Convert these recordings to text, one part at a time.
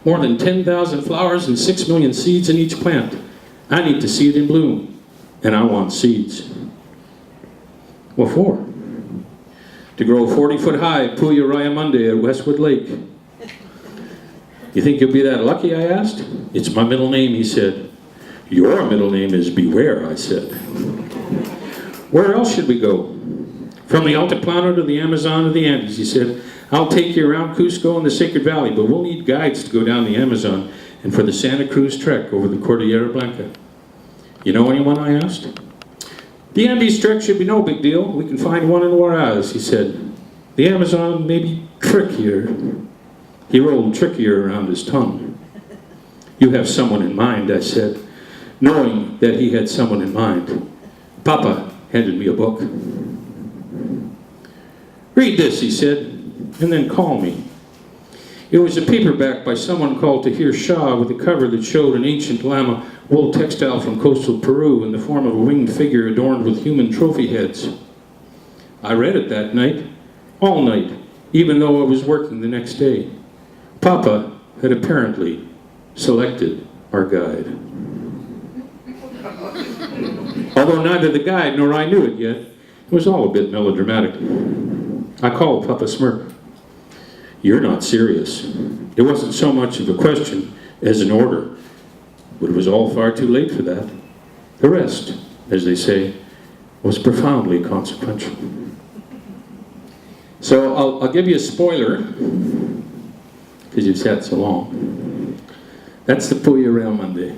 More than 10,000 flowers and 6 million seeds in each plant. I need to see it in bloom. And I want seeds. What for? To grow 40-foot high Puya Rayamunde at Westwood Lake. You think you'll be that lucky, I asked. It's my middle name, he said. Your middle name is Beware, I said. Where else should we go? From the Altiplano to the Amazon to the Andes, he said. I'll take you around Cusco and the Sacred Valley, but we'll need guides to go down the Amazon and for the Santa Cruz trek over the Cordillera Blanca. You know anyone, I asked? The Andes trek should be no big deal. We can find one in Juarez, he said. The Amazon may be trickier. He rolled trickier around his tongue. You have someone in mind, I said, knowing that he had someone in mind. Papa handed me a book. Read this, he said, and then call me. It was a paperback by someone called Tahir Shah with a cover that showed an ancient llama wool textile from coastal Peru in the form of a winged figure adorned with human trophy heads. I read it that night, all night, even though I was working the next day. Papa had apparently selected our guide. Although neither the guide nor I knew it yet, it was all a bit melodramatic. I called Papa Smirk. You're not serious. It wasn't so much of a question as an order, but it was all far too late for that. The rest, as they say, was profoundly consequential. So I'll give you a spoiler, because you've sat so long. That's the Puya Rayamunde,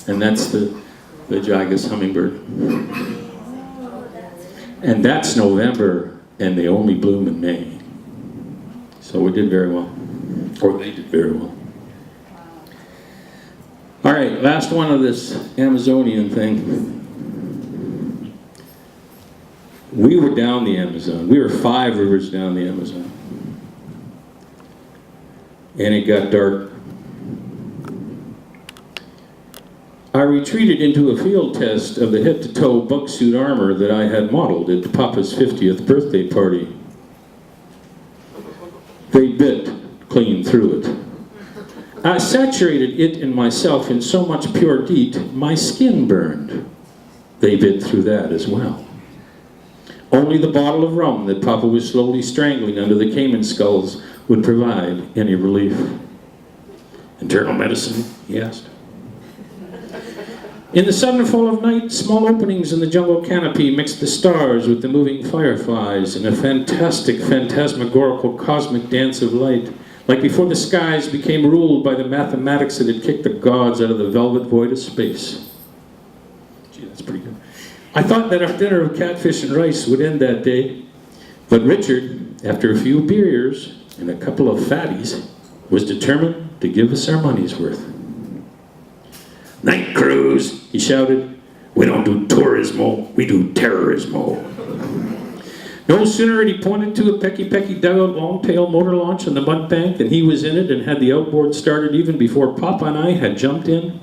and that's the Jagus hummingbird. And that's November, and they only bloom in May. So we did very well, or they did very well. All right, last one of this Amazonian thing. We were down the Amazon. We were 5 rivers down the Amazon. And it got dark. I retreated into a field test of the head-to-toe bug suit armor that I had modeled at Papa's 50th birthday party. They bit clean through it. I saturated it and myself in so much pure DEET, my skin burned. They bit through that as well. Only the bottle of rum that Papa was slowly strangling under the caiman skulls would provide any relief. Internal medicine, he asked. In the sudden fall of night, small openings in the jungle canopy mixed the stars with the moving fireflies in a fantastic, phantasmagorical cosmic dance of light, like before the skies became ruled by the mathematics that had kicked the gods out of the velvet void of space. Gee, that's pretty good. I thought that our dinner of catfish and rice would end that day, but Richard, after a few beers and a couple of fatties, was determined to give us our money's worth. Night cruise, he shouted. We don't do tourismo, we do terrorismo. No sooner had he pointed to a pecky dugout long-tail motor launch on the mud bank than he was in it and had the outboard started even before Papa and I had jumped in.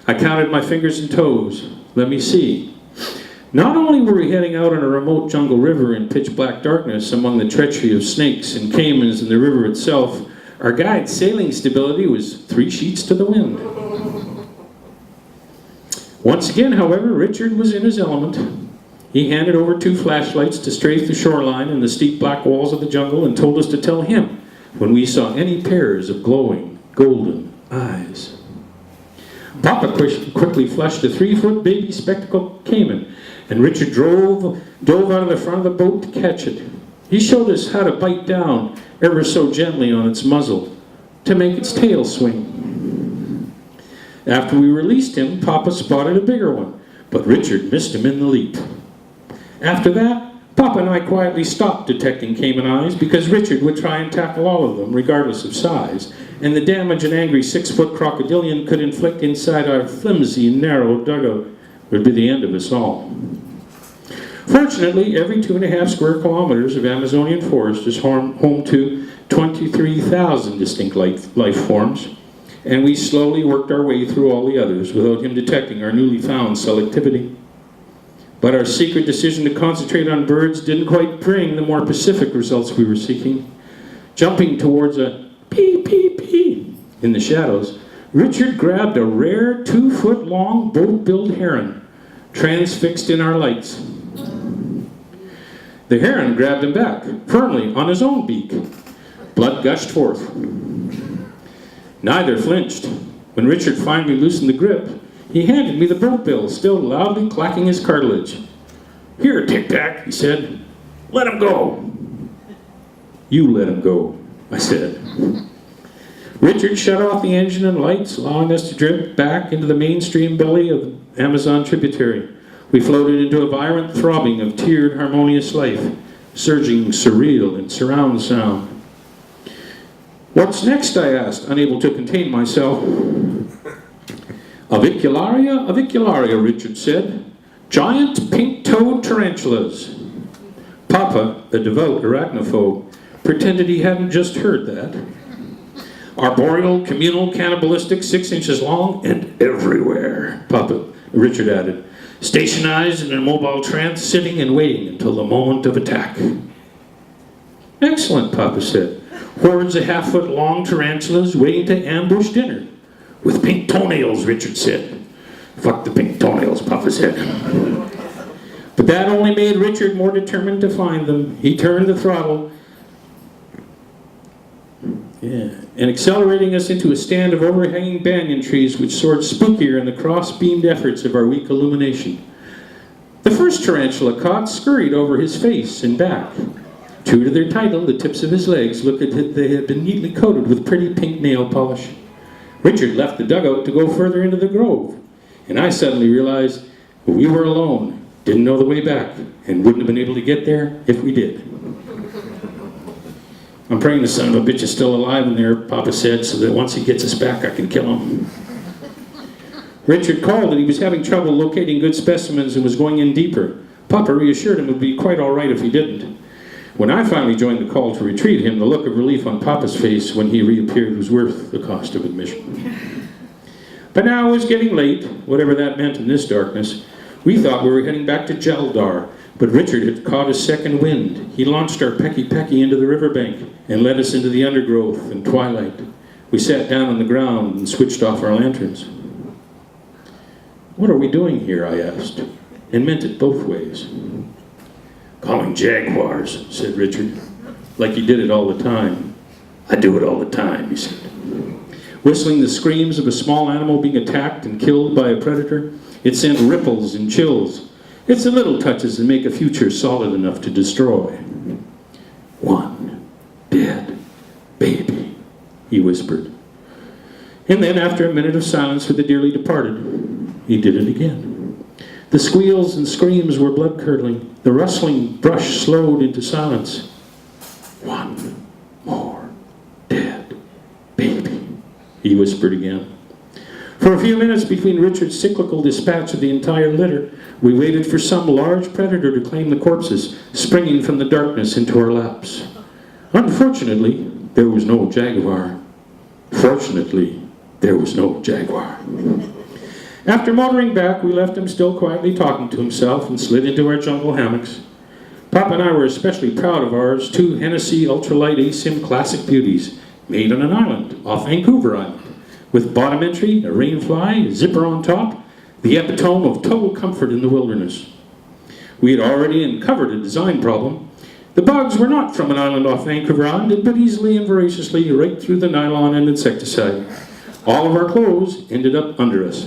I counted my fingers and toes. Let me see. Not only were we heading out on a remote jungle river in pitch-black darkness among the treachery of snakes and caimans and the river itself, our guide's sailing stability was 3 sheets to the wind. Once again, however, Richard was in his element. He handed over 2 flashlights to strafe the shoreline and the steep black walls of the jungle and told us to tell him when we saw any pairs of glowing, golden eyes. Papa quickly flushed a 3-foot baby spectacled caiman, and Richard dove out of the front of the boat to catch it. He showed us how to bite down ever so gently on its muzzle to make its tail swing. After we released him, Papa spotted a bigger one, but Richard missed him in the leap. After that, Papa and I quietly stopped detecting caiman eyes because Richard would try and tackle all of them, regardless of size, and the damage an angry 6-foot crocodilian could inflict inside our flimsy, narrow dugout would be the end of us all. Fortunately, every 2.5 square kilometers of Amazonian forest is home to 23,000 distinct life forms, and we slowly worked our way through all the others without him detecting our newly found selectivity. But our secret decision to concentrate on birds didn't quite bring the more specific results we were seeking. Jumping towards a Pee, pee, pee. In the shadows, Richard grabbed a rare 2-foot-long boat-billed heron, transfixed in our lights. The heron grabbed him back, firmly on his own beak. Blood gushed forth. Neither flinched. When Richard finally loosened the grip, he handed me the boat bill, still loudly clacking his cartilage. "Here, Tic-Tac," he said. "Let him go." "You let him go," I said. Richard shut off the engine and lights, allowing us to drift back into the mainstream belly of the Amazon tributary. We floated into a vibrant throbbing of tiered harmonious life, surging surreal in surround sound. "What's next?" I asked, unable to contain myself. Avicularia, Richard said. "Giant pink-toed tarantulas." Papa, the devout arachnophobe, pretended he hadn't just heard that. "Arboreal, communal, cannibalistic, 6 inches long, and everywhere," Richard added. "Stationized in a mobile trance, sitting and waiting until the moment of attack." "Excellent," Papa said. "Hordes of 1/2-foot-long tarantulas waiting to ambush dinner." "With pink toenails," Richard said. "Fuck the pink toenails," Papa said. But that only made Richard more determined to find them. He turned the throttle, and accelerating us into a stand of overhanging banyan trees which soared spookier in the cross-beamed efforts of our weak illumination. The first tarantula caught scurried over his face and back. True to their title, the tips of his legs looked as if they had been neatly coated with pretty pink nail polish. Richard left the dugout to go further into the grove, and I suddenly realized we were alone, didn't know the way back, and wouldn't have been able to get there if we did. "I'm praying the son of a bitch is still alive in there," Papa said, "so that once he gets us back, I can kill him." Richard called that he was having trouble locating good specimens and was going in deeper. Papa reassured him it would be quite all right if he didn't. When I finally joined the call to retrieve him, the look of relief on Papa's face when he reappeared was worth the cost of admission. But now it was getting late, whatever that meant in this darkness. We thought we were heading back to Jaldar, but Richard had caught his second wind. He launched our pecky-pecky into the riverbank and led us into the undergrowth and twilight. We sat down on the ground and switched off our lanterns. "What are we doing here?" I asked, and meant it both ways. "Calling jaguars," said Richard, like he did it all the time. "I do it all the time," he said. Whistling the screams of a small animal being attacked and killed by a predator, it sent ripples and chills. It's the little touches that make a future solid enough to destroy. "One dead baby," he whispered. And then, after a minute of silence for the dearly departed, he did it again. The squeals and screams were blood-curdling. The rustling brush slowed into silence. "One more dead baby," he whispered again. For a few minutes between Richard's cyclical dispatch of the entire litter, we waited for some large predator to claim the corpses, springing from the darkness into our laps. Unfortunately, there was no jaguar. Fortunately, there was no jaguar. After motoring back, we left him still quietly talking to himself and slid into our jungle hammocks. Papa and I were especially proud of ours 2 Hennessy Ultralight ASIM Classic Beauties, made on an island off Vancouver Island, with bottom entry, a rainfly, a zipper on top, the epitome of total comfort in the wilderness. We had already uncovered a design problem. The bugs were not from an island off Vancouver Island, but easily and voraciously right through the nylon and insecticide. All of our clothes ended up under us.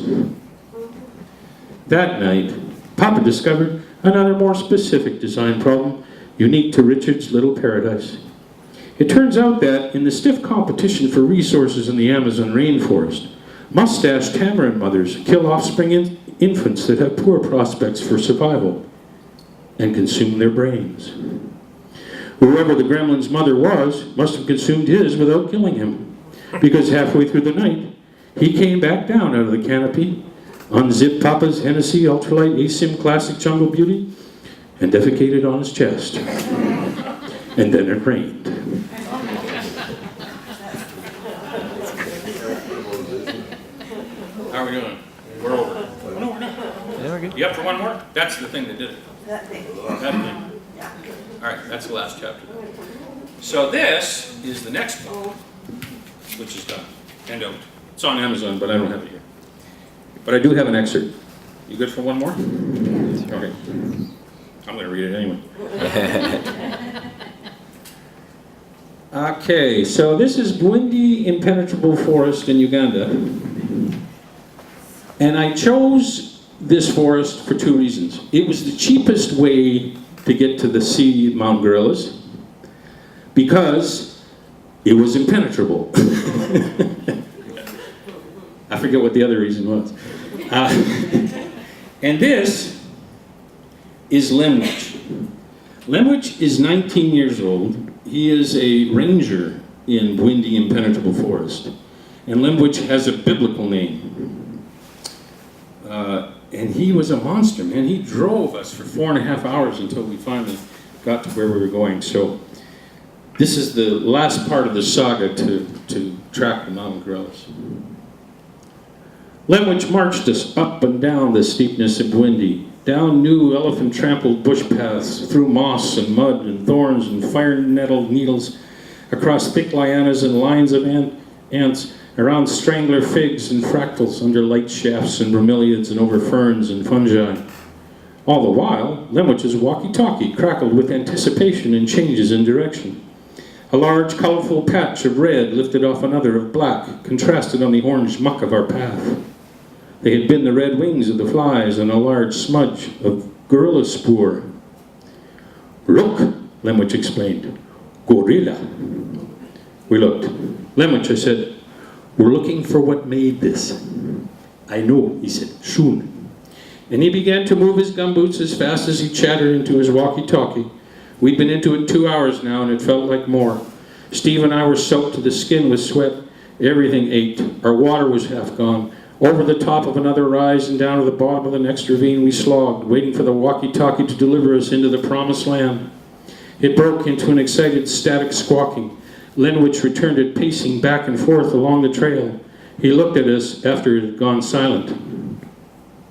That night, Papa discovered another more specific design problem, unique to Richard's little paradise. It turns out that, in the stiff competition for resources in the Amazon rainforest, mustached tamarin mothers kill offspring infants that have poor prospects for survival and consume their brains. Whoever the gremlin's mother was must have consumed his without killing him, because halfway through the night, he came back down out of the canopy, unzipped Papa's Hennessy Ultralight ASIM Classic Jungle Beauty, and defecated on his chest. And then it rained. How are we doing? We're over. No, we're not. Yeah, we're good. You up for one more? That's the thing that did it. That thing. That thing. Yeah. All right, that's the last chapter. So this is the next one. which is done and out. It's on Amazon, but I don't have it here. But I do have an excerpt. You good for one more? Okay. I'm going to read it anyway. Okay, so this is Bwindi Impenetrable Forest in Uganda. And I chose this forest for two reasons. It was the cheapest way to get to the sea at Mount Gorillas because it was impenetrable. I forget what the other reason was. And this is Lemwich. Lemwich is 19 years old. He is a ranger in Bwindi Impenetrable Forest. And Lemwich has a biblical name. And he was a monster, man. He drove us for 4.5 hours until we finally got to where we were going. So this is the last part of the saga to track the mountain gorillas. Lemwich marched us up and down the steepness of Bwindi, down new elephant-trampled bush paths, through moss and mud and thorns and fire-nettled needles, across thick lianas and lines of ants, around strangler figs and fractals, under light shafts and bromeliads and over ferns and fungi. All the while, Lemwich's walkie-talkie crackled with anticipation and changes in direction. A large, colorful patch of red lifted off another of black, contrasted on the orange muck of our path. They had been the red wings of the flies and a large smudge of gorilla spoor. "Look," Lemwich explained. "Gorilla." We looked. "Lemwich," I said, "we're looking for what made this." "I know," he said, "soon." And he began to move his gumboots as fast as he chattered into his walkie-talkie. We'd been into it 2 hours now, and it felt like more. Steve and I were soaked to the skin with sweat. Everything ached. Our water was half gone. Over the top of another rise and down to the bottom of the next ravine we slogged, waiting for the walkie-talkie to deliver us into the promised land. It broke into an excited, static squawking. Lemwich returned it pacing back and forth along the trail. He looked at us after it had gone silent.